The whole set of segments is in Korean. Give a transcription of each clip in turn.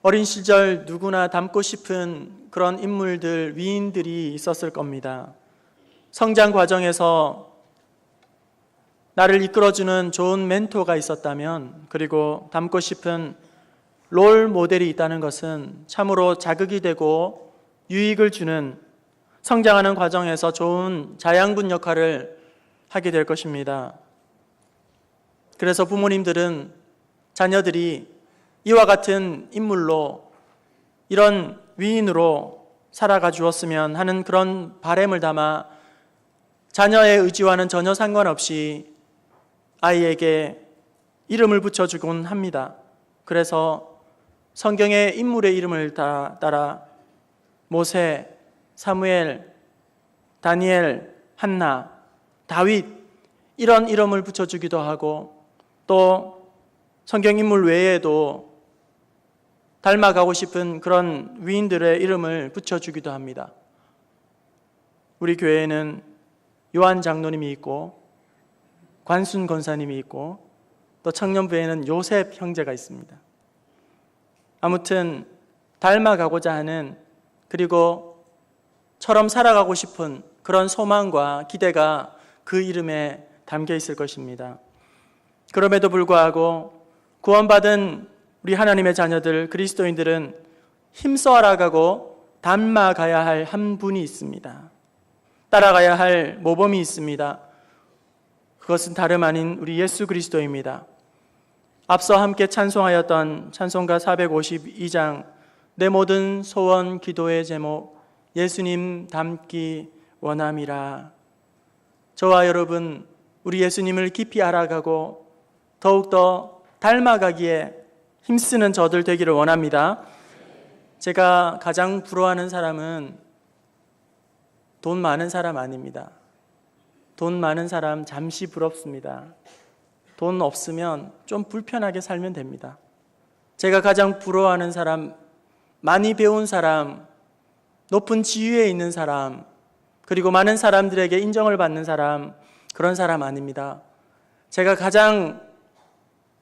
어린 시절 누구나 닮고 싶은 그런 인물들, 위인들이 있었을 겁니다. 성장 과정에서 나를 이끌어주는 좋은 멘토가 있었다면, 그리고 닮고 싶은 롤 모델이 있다는 것은 참으로 자극이 되고 유익을 주는, 성장하는 과정에서 좋은 자양분 역할을 하게 될 것입니다. 그래서 부모님들은 자녀들이 이와 같은 인물로, 이런 위인으로 살아가 주었으면 하는 그런 바람을 담아 자녀의 의지와는 전혀 상관없이 아이에게 이름을 붙여주곤 합니다. 그래서 성경의 인물의 이름을 따라 모세, 사무엘, 다니엘, 한나, 다윗, 이런 이름을 붙여주기도 하고, 또 성경 인물 외에도 닮아가고 싶은 그런 위인들의 이름을 붙여주기도 합니다. 우리 교회에는 요한 장로님이 있고, 관순 권사님이 있고, 또 청년부에는 요셉 형제가 있습니다. 아무튼 닮아가고자 하는, 그리고 처럼 살아가고 싶은 그런 소망과 기대가 그 이름에 담겨 있을 것입니다. 그럼에도 불구하고 구원받은 우리 하나님의 자녀들, 그리스도인들은 힘써 알아가고 닮아가야 할 한 분이 있습니다. 따라가야 할 모범이 있습니다. 그것은 다름 아닌 우리 예수 그리스도입니다. 앞서 함께 찬송하였던 찬송가 452장, 내 모든 소원 기도의 제목, 예수님 닮기 원함이라. 저와 여러분, 우리 예수님을 깊이 알아가고 더욱더 닮아가기에 힘쓰는 저들 되기를 원합니다. 제가 가장 부러워하는 사람은 돈 많은 사람 아닙니다. 돈 많은 사람 잠시 부럽습니다. 돈 없으면 좀 불편하게 살면 됩니다. 제가 가장 부러워하는 사람, 많이 배운 사람, 높은 지위에 있는 사람, 그리고 많은 사람들에게 인정을 받는 사람, 그런 사람 아닙니다. 제가 가장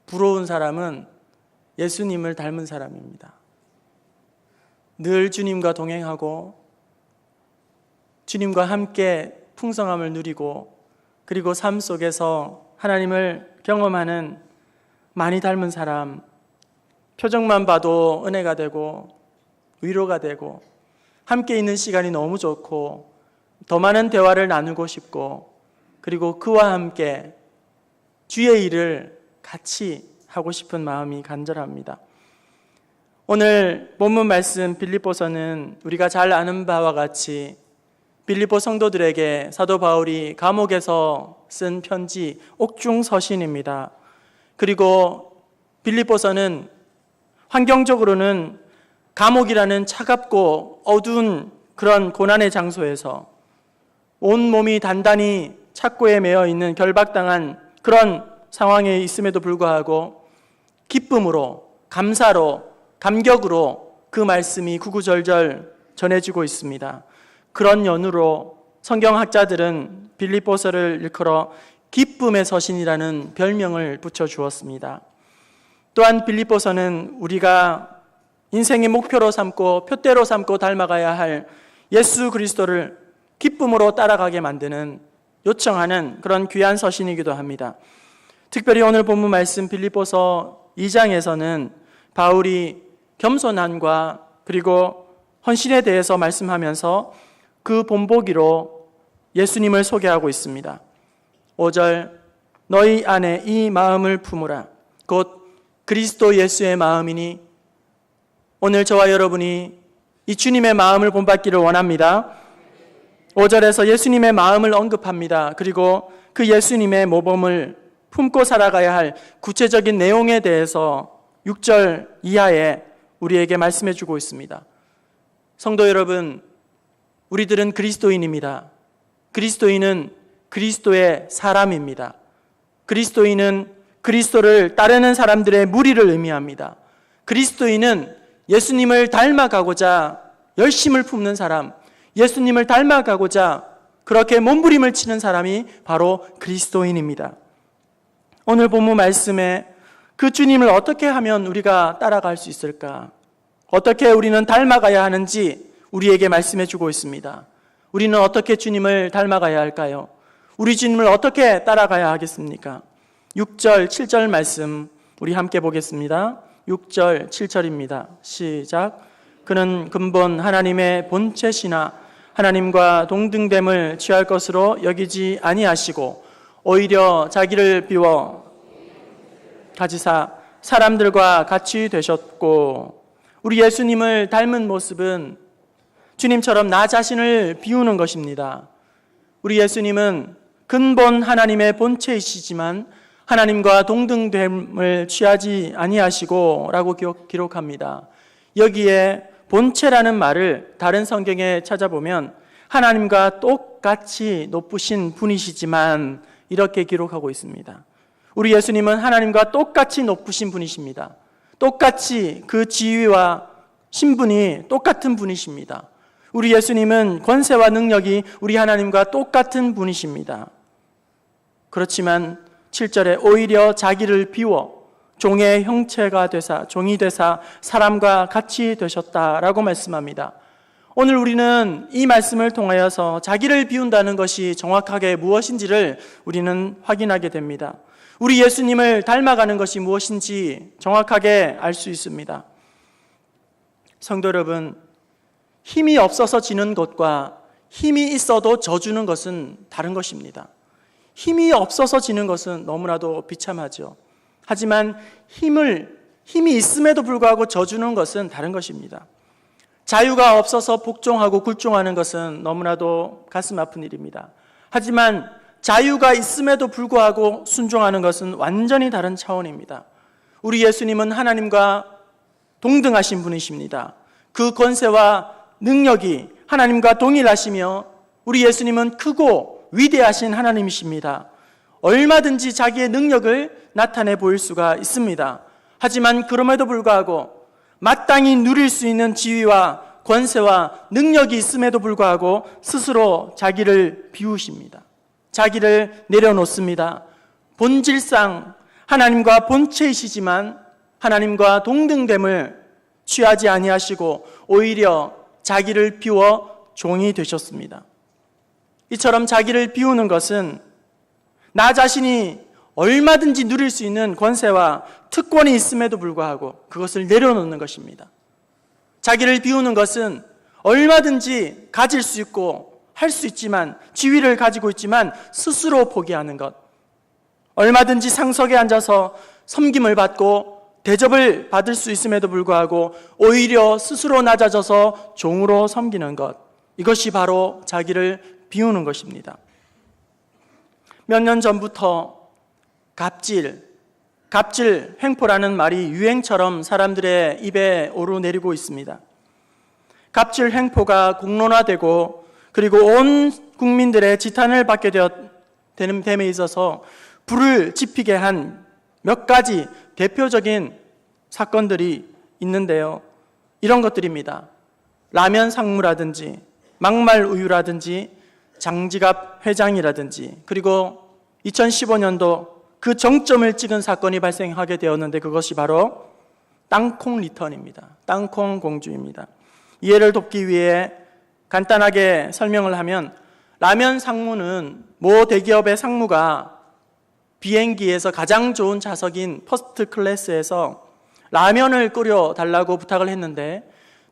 부러운 사람은 예수님을 닮은 사람입니다. 늘 주님과 동행하고 주님과 함께 풍성함을 누리고, 그리고 삶 속에서 하나님을 경험하는, 많이 닮은 사람, 표정만 봐도 은혜가 되고 위로가 되고 함께 있는 시간이 너무 좋고 더 많은 대화를 나누고 싶고, 그리고 그와 함께 주의 일을 같이 하고 싶은 마음이 간절합니다. 오늘 본문 말씀 빌립보서는 우리가 잘 아는 바와 같이 빌립보 성도들에게 사도 바울이 감옥에서 쓴 편지, 옥중서신입니다. 그리고 빌립보서는 환경적으로는 감옥이라는 차갑고 어두운 그런 고난의 장소에서 온 몸이 단단히 착고에 매여 있는 결박당한 그런 상황에 있음에도 불구하고 기쁨으로, 감사로, 감격으로 그 말씀이 구구절절 전해지고 있습니다. 그런 연유로 성경학자들은 빌립보서를 일컬어 기쁨의 서신이라는 별명을 붙여주었습니다. 또한 빌립보서는 우리가 인생의 목표로 삼고 표대로 삼고 닮아가야 할 예수 그리스도를 기쁨으로 따라가게 만드는, 요청하는 그런 귀한 서신이기도 합니다. 특별히 오늘 본문 말씀 빌립보서 2장에서는 바울이 겸손함과 그리고 헌신에 대해서 말씀하면서 그 본보기로 예수님을 소개하고 있습니다. 5절, 너희 안에 이 마음을 품으라. 곧 그리스도 예수의 마음이니. 오늘 저와 여러분이 이 주님의 마음을 본받기를 원합니다. 5절에서 예수님의 마음을 언급합니다. 그리고 그 예수님의 모범을 품고 살아가야 할 구체적인 내용에 대해서 6절 이하에 우리에게 말씀해 주고 있습니다. 성도 여러분, 우리들은 그리스도인입니다. 그리스도인은 그리스도의 사람입니다. 그리스도인은 그리스도를 따르는 사람들의 무리를 의미합니다. 그리스도인은 예수님을 닮아가고자 열심을 품는 사람, 예수님을 닮아가고자 그렇게 몸부림을 치는 사람이 바로 그리스도인입니다. 오늘 본문 말씀에 그 주님을 어떻게 하면 우리가 따라갈 수 있을까? 어떻게 우리는 닮아가야 하는지 우리에게 말씀해 주고 있습니다. 우리는 어떻게 주님을 닮아가야 할까요? 우리 주님을 어떻게 따라가야 하겠습니까? 6절, 7절 말씀 우리 함께 보겠습니다. 6절, 7절입니다. 시작. 그는 근본 하나님의 본체시나 하나님과 동등됨을 취할 것으로 여기지 아니하시고 오히려 자기를 비워 가지사 사람들과 같이 되셨고, 우리 예수님을 닮은 모습은 주님처럼 나 자신을 비우는 것입니다. 우리 예수님은 근본 하나님의 본체이시지만 하나님과 동등됨을 취하지 아니하시고 라고 기록합니다. 여기에 본체라는 말을 다른 성경에 찾아보면 하나님과 똑같이 높으신 분이시지만 이렇게 기록하고 있습니다. 우리 예수님은 하나님과 똑같이 높으신 분이십니다. 똑같이 그 지위와 신분이 똑같은 분이십니다. 우리 예수님은 권세와 능력이 우리 하나님과 똑같은 분이십니다. 그렇지만 7절에 오히려 자기를 비워 종의 형체가 되사, 종이 되사 사람과 같이 되셨다라고 말씀합니다. 오늘 우리는 이 말씀을 통하여서 자기를 비운다는 것이 정확하게 무엇인지를 우리는 확인하게 됩니다. 우리 예수님을 닮아가는 것이 무엇인지 정확하게 알 수 있습니다. 성도 여러분, 힘이 없어서 지는 것과 힘이 있어도 져주는 것은 다른 것입니다. 힘이 없어서 지는 것은 너무나도 비참하죠. 하지만 힘이 있음에도 불구하고 져주는 것은 다른 것입니다. 자유가 없어서 복종하고 굴종하는 것은 너무나도 가슴 아픈 일입니다. 하지만 자유가 있음에도 불구하고 순종하는 것은 완전히 다른 차원입니다. 우리 예수님은 하나님과 동등하신 분이십니다. 그 권세와 능력이 하나님과 동일하시며 우리 예수님은 크고 위대하신 하나님이십니다. 얼마든지 자기의 능력을 나타내 보일 수가 있습니다. 하지만 그럼에도 불구하고 마땅히 누릴 수 있는 지위와 권세와 능력이 있음에도 불구하고 스스로 자기를 비우십니다. 자기를 내려놓습니다. 본질상 하나님과 본체이시지만 하나님과 동등됨을 취하지 아니하시고 오히려 자기를 비워 종이 되셨습니다. 이처럼 자기를 비우는 것은 나 자신이 얼마든지 누릴 수 있는 권세와 특권이 있음에도 불구하고 그것을 내려놓는 것입니다. 자기를 비우는 것은 얼마든지 가질 수 있고 할 수 있지만, 지위를 가지고 있지만 스스로 포기하는 것, 얼마든지 상석에 앉아서 섬김을 받고 대접을 받을 수 있음에도 불구하고 오히려 스스로 낮아져서 종으로 섬기는 것, 이것이 바로 자기를 비우는 것입니다. 몇 년 전부터 갑질 횡포라는 말이 유행처럼 사람들의 입에 오르내리고 있습니다. 갑질 횡포가 공론화되고 그리고 온 국민들의 지탄을 받게 됨에 있어서 불을 지피게 한 몇 가지 대표적인 사건들이 있는데요. 이런 것들입니다. 라면 상무라든지 막말 우유라든지 장지갑 회장이라든지, 그리고 2015년도 그 정점을 찍은 사건이 발생하게 되었는데 그것이 바로 땅콩 리턴입니다. 땅콩 공주입니다. 이해를 돕기 위해 간단하게 설명을 하면, 라면 상무는 모 대기업의 상무가 비행기에서 가장 좋은 좌석인 퍼스트 클래스에서 라면을 끓여달라고 부탁을 했는데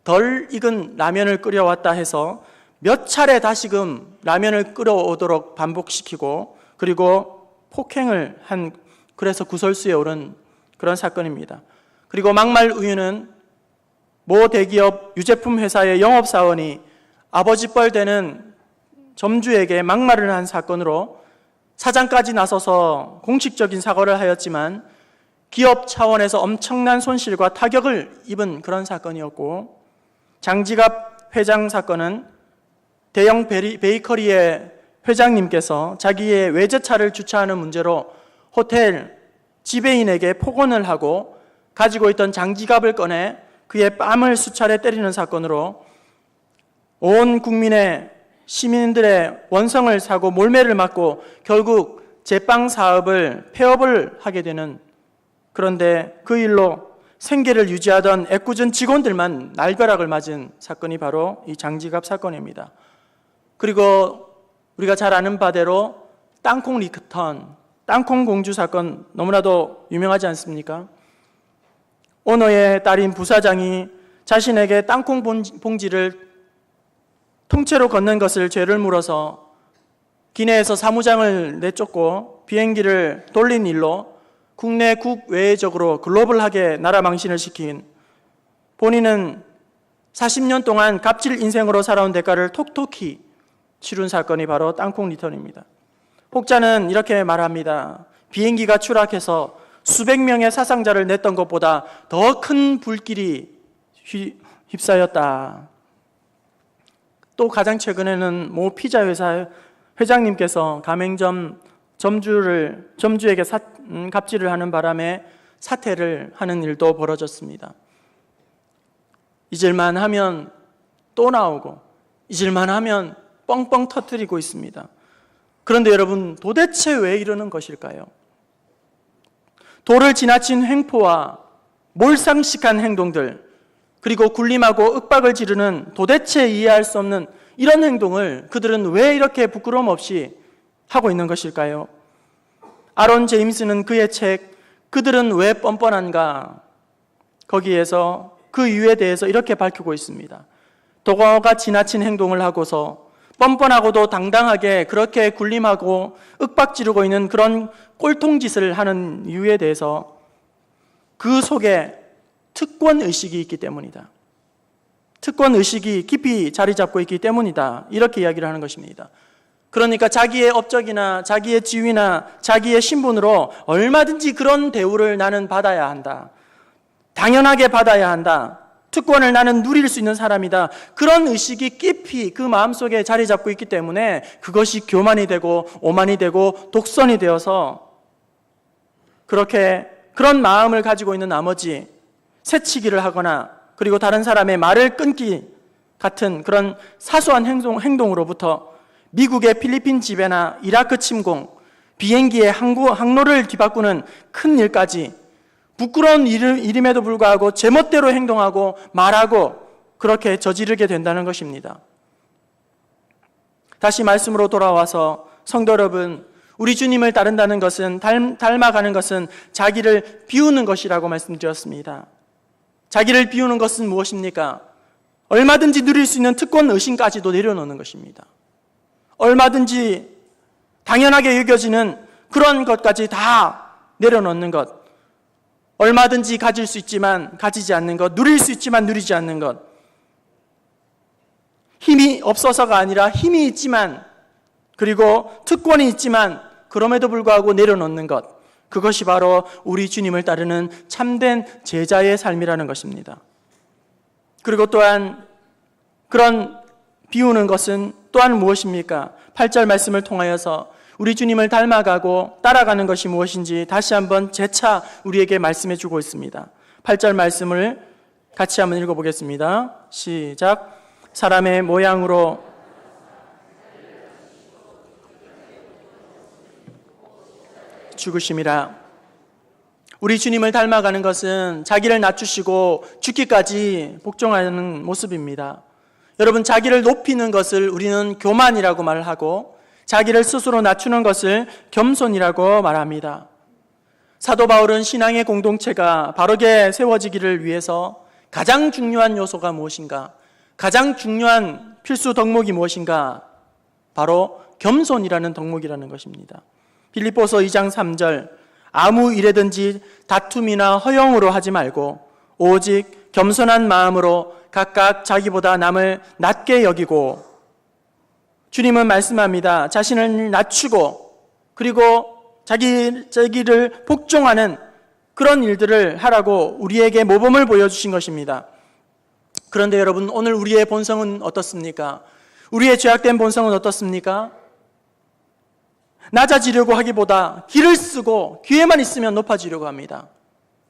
덜 익은 라면을 끓여왔다 해서 몇 차례 다시금 라면을 끓여오도록 반복시키고 그리고 폭행을 한, 그래서 구설수에 오른 그런 사건입니다. 그리고 막말 우유는 모 대기업 유제품 회사의 영업사원이 아버지 뻘 되는 점주에게 막말을 한 사건으로 사장까지 나서서 공식적인 사과를 하였지만 기업 차원에서 엄청난 손실과 타격을 입은 그런 사건이었고, 장지갑 회장 사건은 대형 베이커리의 회장님께서 자기의 외제차를 주차하는 문제로 호텔 지배인에게 폭언을 하고 가지고 있던 장지갑을 꺼내 그의 뺨을 수차례 때리는 사건으로 온 국민의 시민들의 원성을 사고 몰매를 맞고 결국 제빵 사업을 폐업을 하게 되는, 그런데 그 일로 생계를 유지하던 애꿎은 직원들만 날벼락을 맞은 사건이 바로 이 장지갑 사건입니다. 그리고 우리가 잘 아는 바대로 땅콩 리턴, 땅콩 공주 사건 너무나도 유명하지 않습니까? 오너의 딸인 부사장이 자신에게 땅콩 봉지를 통째로 건넨 것을 죄를 물어서 기내에서 사무장을 내쫓고 비행기를 돌린 일로 국내 국외적으로 글로벌하게 나라 망신을 시킨, 본인은 40년 동안 갑질 인생으로 살아온 대가를 톡톡히 치룬 사건이 바로 땅콩 리턴입니다. 혹자는 이렇게 말합니다. 비행기가 추락해서 수백 명의 사상자를 냈던 것보다 더 큰 불길이 휩싸였다. 또 가장 최근에는 모 피자 회사 회장님께서 가맹점 점주에게 갑질을 하는 바람에 사퇴를 하는 일도 벌어졌습니다. 잊을만 하면 또 나오고 잊을만 하면 뻥뻥 터뜨리고 있습니다. 그런데 여러분, 도대체 왜 이러는 것일까요? 도를 지나친 횡포와 몰상식한 행동들, 그리고 굴림하고 윽박을 지르는 도대체 이해할 수 없는 이런 행동을 그들은 왜 이렇게 부끄러움 없이 하고 있는 것일까요? 아론 제임스는 그의 책 그들은 왜 뻔뻔한가, 거기에서 그 이유에 대해서 이렇게 밝히고 있습니다. 도가 지나친 행동을 하고서 뻔뻔하고도 당당하게 그렇게 굴림하고 윽박지르고 있는 그런 꼴통짓을 하는 이유에 대해서 그 속에 특권의식이 있기 때문이다. 특권의식이 깊이 자리 잡고 있기 때문이다. 이렇게 이야기를 하는 것입니다. 그러니까 자기의 업적이나 자기의 지위나 자기의 신분으로 얼마든지 그런 대우를 나는 받아야 한다. 당연하게 받아야 한다. 특권을 나는 누릴 수 있는 사람이다. 그런 의식이 깊이 그 마음속에 자리 잡고 있기 때문에 그것이 교만이 되고 오만이 되고 독선이 되어서 그런 마음을 가지고 있는 나머지 새치기를 하거나 그리고 다른 사람의 말을 끊기 같은 그런 사소한 행동으로부터 미국의 필리핀 지배나 이라크 침공, 비행기의 항로를 뒤바꾸는 큰 일까지 부끄러운 일임에도 불구하고 제멋대로 행동하고 말하고 그렇게 저지르게 된다는 것입니다. 다시 말씀으로 돌아와서 성도 여러분, 우리 주님을 따른다는 것은, 닮아가는 것은 자기를 비우는 것이라고 말씀드렸습니다. 자기를 비우는 것은 무엇입니까? 얼마든지 누릴 수 있는 특권 의심까지도 내려놓는 것입니다. 얼마든지 당연하게 여겨지는 그런 것까지 다 내려놓는 것. 얼마든지 가질 수 있지만 가지지 않는 것, 누릴 수 있지만 누리지 않는 것. 힘이 없어서가 아니라 힘이 있지만, 그리고 특권이 있지만 그럼에도 불구하고 내려놓는 것. 그것이 바로 우리 주님을 따르는 참된 제자의 삶이라는 것입니다. 그리고 또한 그런 비우는 것은 또한 무엇입니까? 8절 말씀을 통하여서 우리 주님을 닮아가고 따라가는 것이 무엇인지 다시 한번 재차 우리에게 말씀해 주고 있습니다. 8절 말씀을 같이 한번 읽어보겠습니다. 시작. 사람의 모양으로 죽으심이라. 우리 주님을 닮아가는 것은 자기를 낮추시고 죽기까지 복종하는 모습입니다. 여러분, 자기를 높이는 것을 우리는 교만이라고 말하고 자기를 스스로 낮추는 것을 겸손이라고 말합니다. 사도 바울은 신앙의 공동체가 바르게 세워지기를 위해서 가장 중요한 요소가 무엇인가? 가장 중요한 필수 덕목이 무엇인가? 바로 겸손이라는 덕목이라는 것입니다. 빌립보서 2장 3절, 아무 일에든지 다툼이나 허영으로 하지 말고 오직 겸손한 마음으로 각각 자기보다 남을 낮게 여기고, 주님은 말씀합니다. 자신을 낮추고 그리고 자기를 복종하는 그런 일들을 하라고 우리에게 모범을 보여주신 것입니다. 그런데 여러분, 오늘 우리의 본성은 어떻습니까? 우리의 죄악된 본성은 어떻습니까? 낮아지려고 하기보다 기를 쓰고 기회만 있으면 높아지려고 합니다.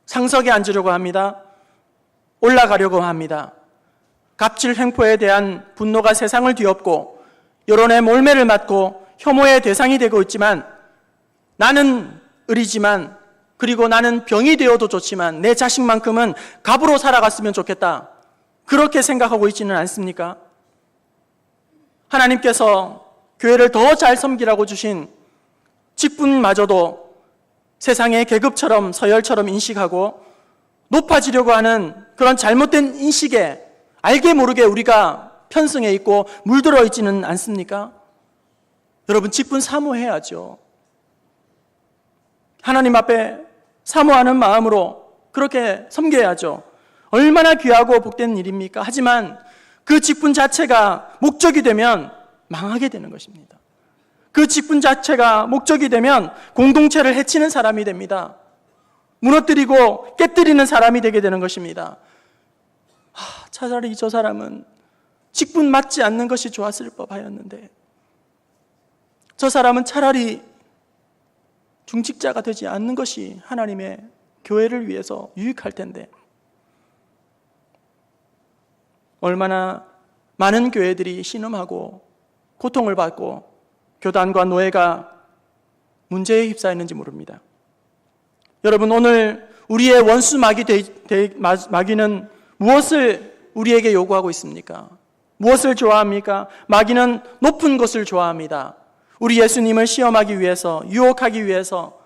상석에 앉으려고 합니다. 올라가려고 합니다. 갑질 횡포에 대한 분노가 세상을 뒤엎고 여론의 몰매를 맞고 혐오의 대상이 되고 있지만, 나는 의리지만 그리고 나는 병이 되어도 좋지만 내 자식만큼은 갑으로 살아갔으면 좋겠다. 그렇게 생각하고 있지는 않습니까? 하나님께서 교회를 더 잘 섬기라고 주신 직분마저도 세상의 계급처럼 서열처럼 인식하고 높아지려고 하는 그런 잘못된 인식에 알게 모르게 우리가 편승해 있고 물들어 있지는 않습니까? 여러분, 직분 사모해야죠. 하나님 앞에 사모하는 마음으로 그렇게 섬겨야죠. 얼마나 귀하고 복된 일입니까? 하지만 그 직분 자체가 목적이 되면 망하게 되는 것입니다. 그 직분 자체가 목적이 되면 공동체를 해치는 사람이 됩니다. 무너뜨리고 깨뜨리는 사람이 되게 되는 것입니다. 차라리 저 사람은 직분 맞지 않는 것이 좋았을 법하였는데, 저 사람은 차라리 중직자가 되지 않는 것이 하나님의 교회를 위해서 유익할 텐데, 얼마나 많은 교회들이 신음하고 고통을 받고 교단과 노예가 문제에 휩싸이는지 모릅니다. 여러분, 오늘 우리의 원수 마귀는 무엇을 우리에게 요구하고 있습니까? 무엇을 좋아합니까? 마귀는 높은 것을 좋아합니다. 우리 예수님을 시험하기 위해서, 유혹하기 위해서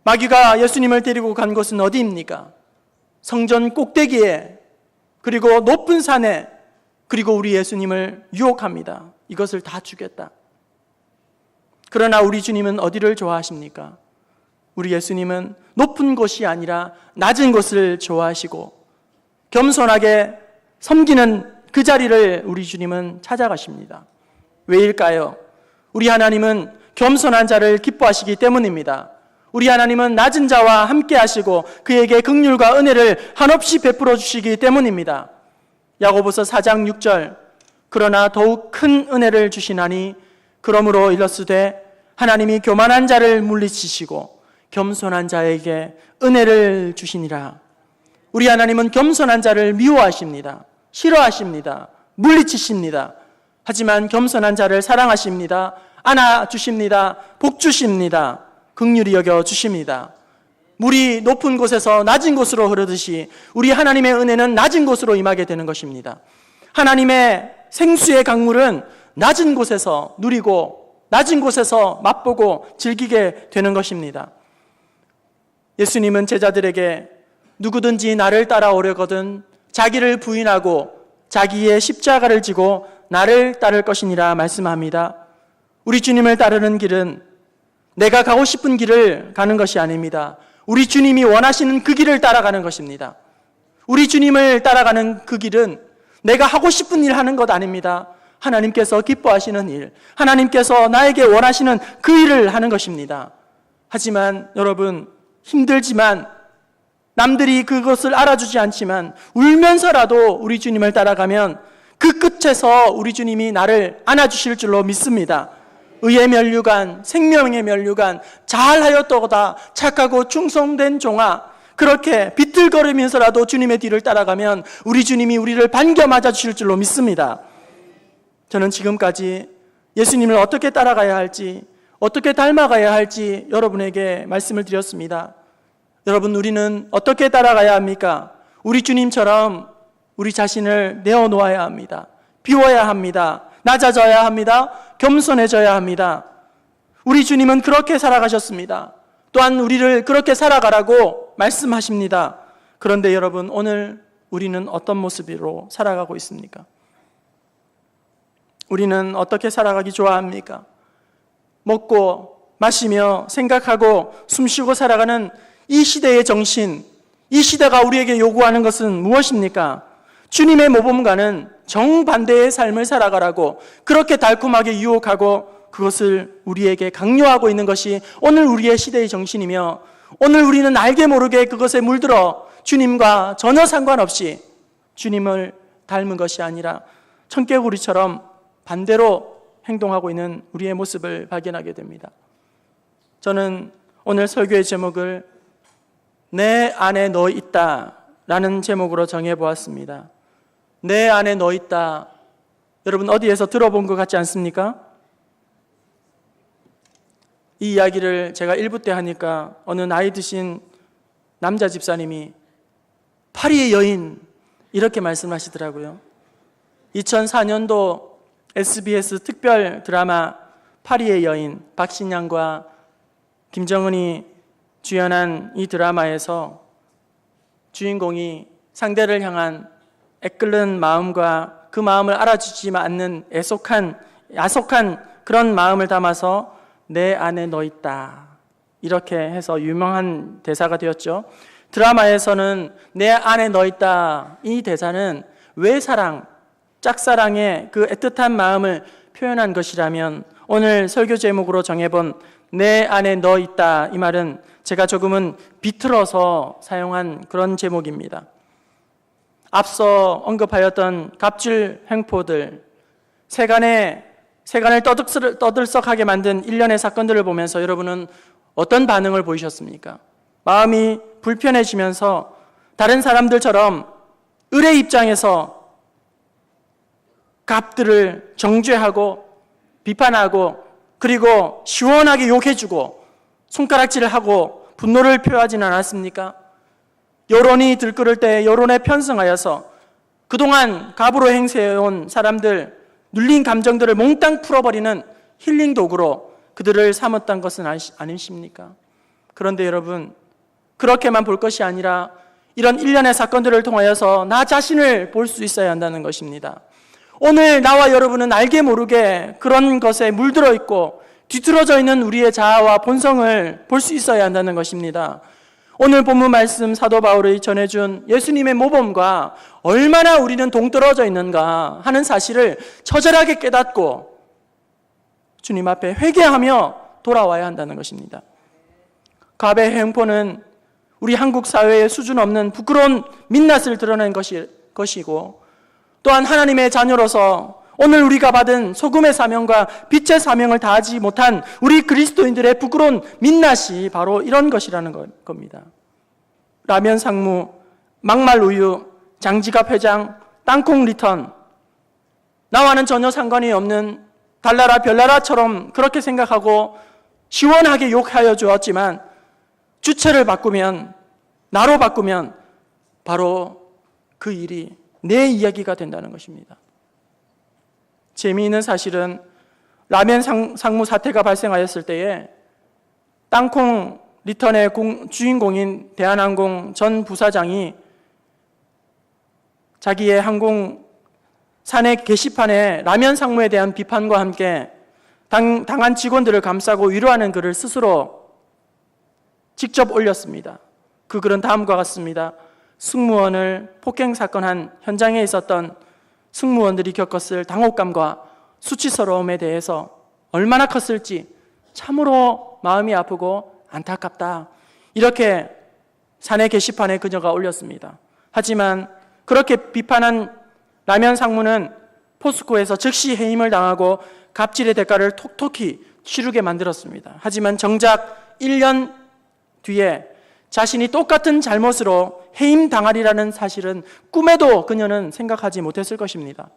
마귀가 예수님을 데리고 간 곳은 어디입니까? 성전 꼭대기에, 그리고 높은 산에, 그리고 우리 예수님을 유혹합니다. 이것을 다 주겠다. 그러나 우리 주님은 어디를 좋아하십니까? 우리 예수님은 높은 곳이 아니라 낮은 곳을 좋아하시고 겸손하게 섬기는 그 자리를 우리 주님은 찾아가십니다. 왜일까요? 우리 하나님은 겸손한 자를 기뻐하시기 때문입니다. 우리 하나님은 낮은 자와 함께 하시고 그에게 긍휼과 은혜를 한없이 베풀어 주시기 때문입니다. 야고보서 4장 6절, 그러나 더욱 큰 은혜를 주시나니 그러므로 일렀으되 하나님이 교만한 자를 물리치시고 겸손한 자에게 은혜를 주시니라. 우리 하나님은 겸손한 자를 미워하십니다. 싫어하십니다. 물리치십니다. 하지만 겸손한 자를 사랑하십니다. 안아주십니다. 복주십니다. 긍휼히 여겨주십니다. 물이 높은 곳에서 낮은 곳으로 흐르듯이 우리 하나님의 은혜는 낮은 곳으로 임하게 되는 것입니다. 하나님의 생수의 강물은 낮은 곳에서 누리고 낮은 곳에서 맛보고 즐기게 되는 것입니다. 예수님은 제자들에게 누구든지 나를 따라오려거든 자기를 부인하고 자기의 십자가를 지고 나를 따를 것이니라 말씀합니다. 우리 주님을 따르는 길은 내가 가고 싶은 길을 가는 것이 아닙니다. 우리 주님이 원하시는 그 길을 따라가는 것입니다. 우리 주님을 따라가는 그 길은 내가 하고 싶은 일 하는 것 아닙니다. 하나님께서 기뻐하시는 일, 하나님께서 나에게 원하시는 그 일을 하는 것입니다. 하지만 여러분, 힘들지만 남들이 그것을 알아주지 않지만 울면서라도 우리 주님을 따라가면 그 끝에서 우리 주님이 나를 안아주실 줄로 믿습니다. 의의 면류관, 생명의 면류관, 잘하였도다 착하고 충성된 종아, 그렇게 비틀거리면서라도 주님의 뒤를 따라가면 우리 주님이 우리를 반겨 맞아주실 줄로 믿습니다. 저는 지금까지 예수님을 어떻게 따라가야 할지, 어떻게 닮아가야 할지 여러분에게 말씀을 드렸습니다. 여러분, 우리는 어떻게 따라가야 합니까? 우리 주님처럼 우리 자신을 내어놓아야 합니다. 비워야 합니다. 낮아져야 합니다. 겸손해져야 합니다. 우리 주님은 그렇게 살아가셨습니다. 또한 우리를 그렇게 살아가라고 말씀하십니다. 그런데 여러분, 오늘 우리는 어떤 모습으로 살아가고 있습니까? 우리는 어떻게 살아가기 좋아합니까? 먹고 마시며 생각하고 숨쉬고 살아가는 이 시대의 정신, 이 시대가 우리에게 요구하는 것은 무엇입니까? 주님의 모범과는 정반대의 삶을 살아가라고 그렇게 달콤하게 유혹하고 그것을 우리에게 강요하고 있는 것이 오늘 우리의 시대의 정신이며, 오늘 우리는 알게 모르게 그것에 물들어 주님과 전혀 상관없이 주님을 닮은 것이 아니라 청개구리처럼 반대로 행동하고 있는 우리의 모습을 발견하게 됩니다. 저는 오늘 설교의 제목을 내 안에 너 있다 라는 제목으로 정해보았습니다. 내 안에 너 있다. 여러분, 어디에서 들어본 것 같지 않습니까? 이 이야기를 제가 1부 때 하니까 어느 나이 드신 남자 집사님이 파리의 여인 이렇게 말씀하시더라고요. 2004년도 SBS 특별 드라마 파리의 여인, 박신양과 김정은이 주연한 이 드라마에서 주인공이 상대를 향한 애끓는 마음과 그 마음을 알아주지 않는 야속한 그런 마음을 담아서 내 안에 너 있다, 이렇게 해서 유명한 대사가 되었죠. 드라마에서는 내 안에 너 있다, 이 대사는 외사랑, 짝사랑의 그 애틋한 마음을 표현한 것이라면 오늘 설교 제목으로 정해본 내 안에 너 있다, 이 말은 제가 조금은 비틀어서 사용한 그런 제목입니다. 앞서 언급하였던 갑질 횡포들, 세간을 떠들썩하게 만든 일련의 사건들을 보면서 여러분은 어떤 반응을 보이셨습니까? 마음이 불편해지면서 다른 사람들처럼 을의 입장에서 갑들을 정죄하고 비판하고 그리고 시원하게 욕해주고 손가락질을 하고 분노를 표하지는 않았습니까? 여론이 들끓을 때 여론에 편승하여서 그동안 갑으로 행세해온 사람들, 눌린 감정들을 몽땅 풀어버리는 힐링 도구로 그들을 삼았던 것은 아니십니까? 그런데 여러분, 그렇게만 볼 것이 아니라 이런 일련의 사건들을 통하여서 나 자신을 볼 수 있어야 한다는 것입니다. 오늘 나와 여러분은 알게 모르게 그런 것에 물들어 있고 뒤틀어져 있는 우리의 자아와 본성을 볼 수 있어야 한다는 것입니다. 오늘 본문 말씀 사도 바울이 전해준 예수님의 모범과 얼마나 우리는 동떨어져 있는가 하는 사실을 처절하게 깨닫고 주님 앞에 회개하며 돌아와야 한다는 것입니다. 갑의 횡포는 우리 한국 사회의 수준 없는 부끄러운 민낯을 드러낸 것이고 또한 하나님의 자녀로서 오늘 우리가 받은 소금의 사명과 빛의 사명을 다하지 못한 우리 그리스도인들의 부끄러운 민낯이 바로 이런 것이라는 겁니다. 라면 상무, 막말 우유, 장지갑 회장, 땅콩 리턴, 나와는 전혀 상관이 없는 달나라 별나라처럼 그렇게 생각하고 시원하게 욕하여 주었지만 주체를 바꾸면, 나로 바꾸면 바로 그 일이 내 이야기가 된다는 것입니다. 재미있는 사실은 라면 상무 사태가 발생하였을 때에 땅콩 리턴의 주인공인 대한항공 전 부사장이 자기의 항공 사내 게시판에 라면 상무에 대한 비판과 함께 당한 직원들을 감싸고 위로하는 글을 스스로 직접 올렸습니다. 그 글은 다음과 같습니다. 승무원을 폭행 사건한 현장에 있었던 승무원들이 겪었을 당혹감과 수치스러움에 대해서 얼마나 컸을지 참으로 마음이 아프고 안타깝다, 이렇게 사내 게시판에 그녀가 올렸습니다. 하지만 그렇게 비판한 라면 상무는 포스코에서 즉시 해임을 당하고 갑질의 대가를 톡톡히 치르게 만들었습니다. 하지만 정작 1년 뒤에 자신이 똑같은 잘못으로 해임당하리라는 사실은 꿈에도 그녀는 생각하지 못했을 것입니다.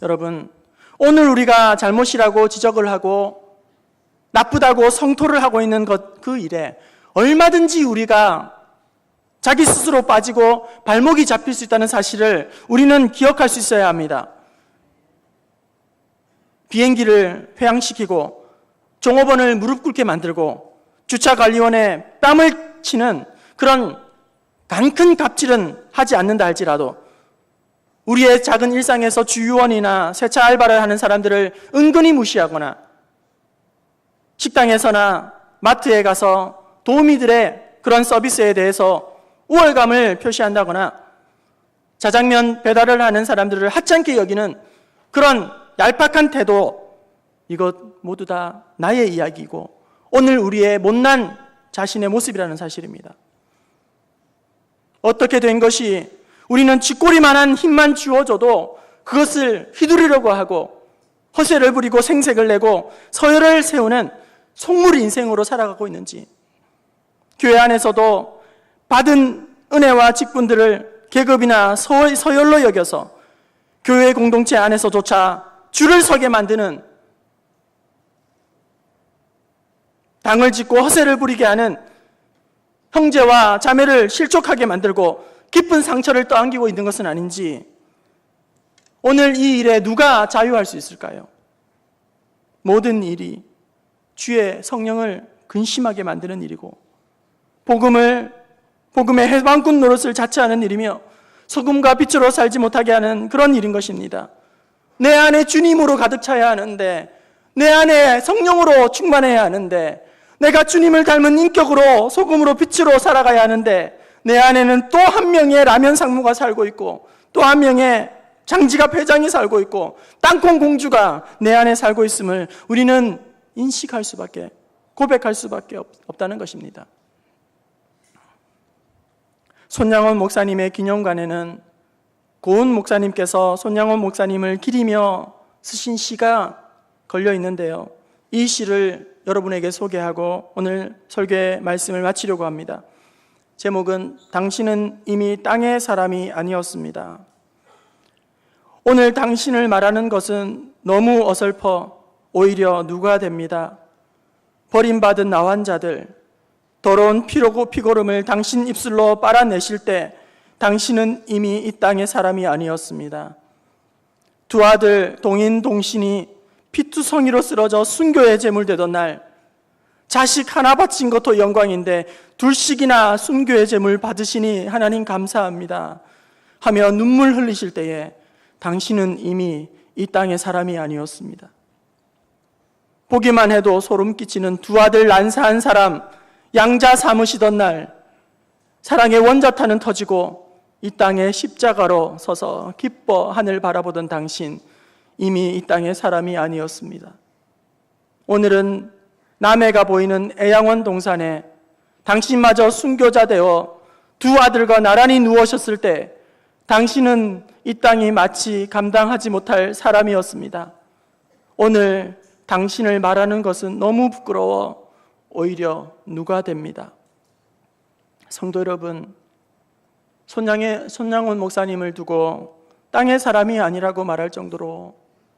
여러분, 오늘 우리가 잘못이라고 지적을 하고 나쁘다고 성토를 하고 있는 그 일에 얼마든지 우리가 자기 스스로 빠지고 발목이 잡힐 수 있다는 사실을 우리는 기억할 수 있어야 합니다. 비행기를 회항시키고 종업원을 무릎 꿇게 만들고 주차관리원에 뺨을 치는 그런 큰 갑질은 하지 않는다 할지라도 우리의 작은 일상에서 주유원이나 세차 알바를 하는 사람들을 은근히 무시하거나 식당에서나 마트에 가서 도우미들의 그런 서비스에 대해서 우월감을 표시한다거나 자장면 배달을 하는 사람들을 하찮게 여기는 그런 얄팍한 태도, 이것 모두 다 나의 이야기이고 오늘 우리의 못난 자신의 모습이라는 사실입니다. 어떻게 된 것이 우리는 쥐꼬리만한 힘만 주어줘도 그것을 휘두르려고 하고 허세를 부리고 생색을 내고 서열을 세우는 속물 인생으로 살아가고 있는지, 교회 안에서도 받은 은혜와 직분들을 계급이나 서열로 여겨서 교회 공동체 안에서조차 줄을 서게 만드는 당을 짓고 허세를 부리게 하는 형제와 자매를 실족하게 만들고 깊은 상처를 떠안기고 있는 것은 아닌지, 오늘 이 일에 누가 자유할 수 있을까요? 모든 일이 주의 성령을 근심하게 만드는 일이고 복음의 해방꾼 노릇을 자처하는 일이며 소금과 빛으로 살지 못하게 하는 그런 일인 것입니다. 내 안에 주님으로 가득 차야 하는데, 내 안에 성령으로 충만해야 하는데, 내가 주님을 닮은 인격으로 소금으로 빛으로 살아가야 하는데, 내 안에는 또 한 명의 라면 상무가 살고 있고 또 한 명의 장지갑 회장이 살고 있고 땅콩 공주가 내 안에 살고 있음을 우리는 인식할 수밖에, 고백할 수밖에 없다는 것입니다. 손양원 목사님의 기념관에는 고은 목사님께서 손양원 목사님을 기리며 쓰신 시가 걸려 있는데요, 이 시를 여러분에게 소개하고 오늘 설교의 말씀을 마치려고 합니다. 제목은 당신은 이미 땅의 사람이 아니었습니다. 오늘 당신을 말하는 것은 너무 어설퍼 오히려 누가 됩니다. 버림받은 나환자들, 더러운 피로고 피고름을 당신 입술로 빨아내실 때 당신은 이미 이 땅의 사람이 아니었습니다. 두 아들 동인 동신이 피투성이로 쓰러져 순교의 제물 되던 날, 자식 하나 바친 것도 영광인데 둘씩이나 순교의 제물 받으시니 하나님 감사합니다 하며 눈물 흘리실 때에 당신은 이미 이 땅의 사람이 아니었습니다. 보기만 해도 소름 끼치는 두 아들 난사한 사람, 양자 삼으시던 날 사랑의 원자탄은 터지고 이 땅에 십자가로 서서 기뻐 하늘 바라보던 당신, 이미 이 땅의 사람이 아니었습니다. 오늘은 남해가 보이는 애양원 동산에 당신마저 순교자 되어 두 아들과 나란히 누우셨을 때 당신은 이 땅이 마치 감당하지 못할 사람이었습니다. 오늘 당신을 말하는 것은 너무 부끄러워 오히려 누가 됩니다. 성도 여러분, 손양원 목사님을 두고 땅의 사람이 아니라고 말할 정도로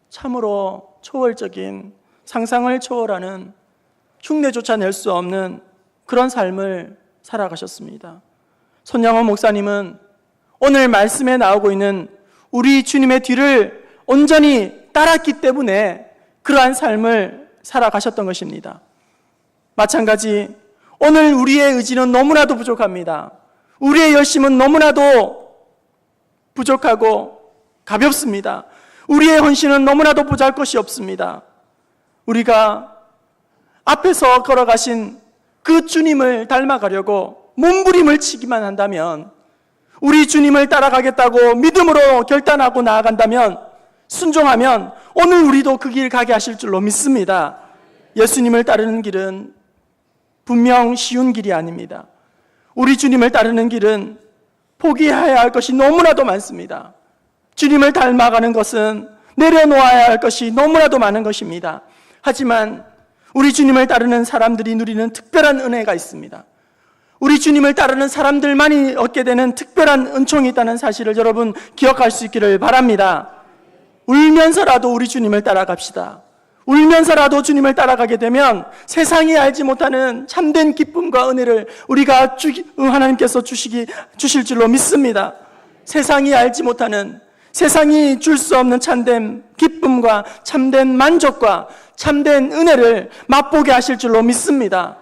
참으로 초월적인, 상상을 초월하는, 흉내조차 낼 수 없는 그런 삶을 살아가셨습니다. 손양원 목사님은 오늘 말씀에 나오고 있는 우리 주님의 뒤를 온전히 따랐기 때문에 그러한 삶을 살아가셨던 것입니다. 마찬가지 오늘 우리의 의지는 너무나도 부족합니다. 우리의 열심은 너무나도 부족하고 가볍습니다. 우리의 헌신은 너무나도 보잘것이 없습니다. 우리가 앞에서 걸어가신 그 주님을 닮아가려고 몸부림을 치기만 한다면, 우리 주님을 따라가겠다고 믿음으로 결단하고 나아간다면, 순종하면 오늘 우리도 그 길 가게 하실 줄로 믿습니다. 예수님을 따르는 길은 분명 쉬운 길이 아닙니다. 우리 주님을 따르는 길은 포기해야 할 것이 너무나도 많습니다. 주님을 닮아가는 것은 내려놓아야 할 것이 너무나도 많은 것입니다. 하지만 우리 주님을 따르는 사람들이 누리는 특별한 은혜가 있습니다. 우리 주님을 따르는 사람들만이 얻게 되는 특별한 은총이 있다는 사실을 여러분 기억할 수 있기를 바랍니다. 울면서라도 우리 주님을 따라갑시다. 울면서라도 주님을 따라가게 되면 세상이 알지 못하는 참된 기쁨과 은혜를 우리가 하나님께서 주실 줄로 믿습니다. 세상이 알지 못하는, 세상이 줄 수 없는 참된 기쁨과 참된 만족과 참된 은혜를 맛보게 하실 줄로 믿습니다.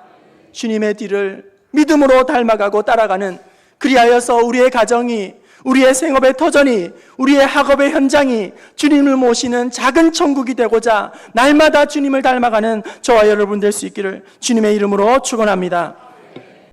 주님의 뒤를 믿음으로 닮아가고 따라가는, 그리하여서 우리의 가정이, 우리의 생업의 터전이, 우리의 학업의 현장이 주님을 모시는 작은 천국이 되고자 날마다 주님을 닮아가는 저와 여러분 될 수 있기를 주님의 이름으로 축원합니다.